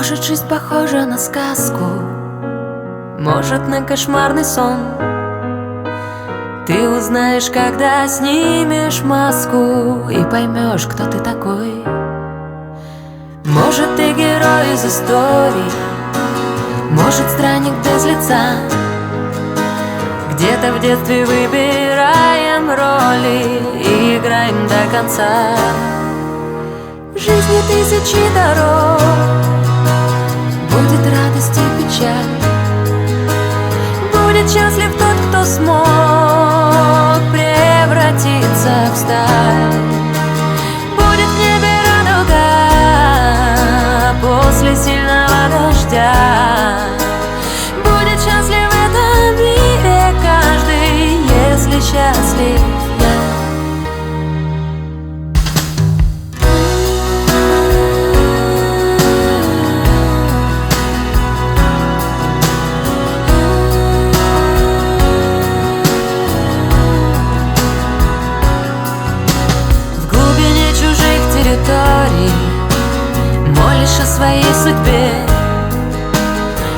Может, жизнь похожа на сказку, может, на кошмарный сон. Ты узнаешь, когда снимешь маску, и поймешь, кто ты такой. Может, ты герой из истории, может, странник без лица. Где-то в детстве выбираем роли и играем до конца. В жизни тысячи дорог, будет радость и печаль. Будет счастлив тот, кто смог превратиться в сталь. Будет в небе радуга после сильного дождя. Будет счастлив в этом мире каждый, если счастлив я. Молишь о своей судьбе,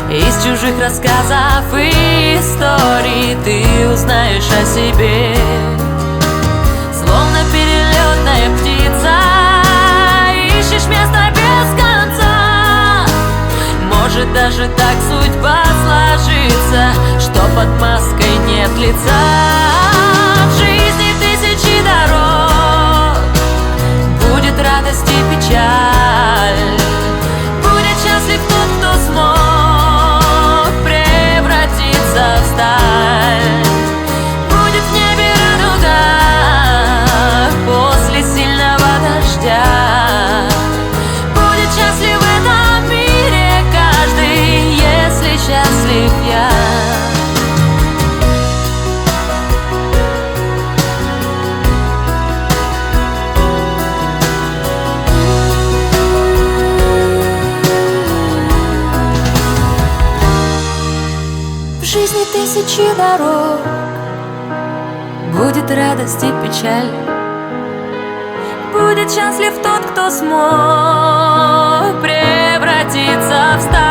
из чужих рассказов и историй ты узнаешь о себе. Словно перелетная птица, ищешь место без конца. Может, даже так судьба сложится, что под маской нет лица. В жизни тысячи дорог, будет радость и печаль. Будет счастлив тот, кто смог превратиться в сталь. Будет в небе радуга после сильного дождя. Будет счастлив в этом мире каждый, если счастлив я. В жизни тысячи дорог, будет радость и печаль. Будет счастлив тот, кто смог превратиться в сталь.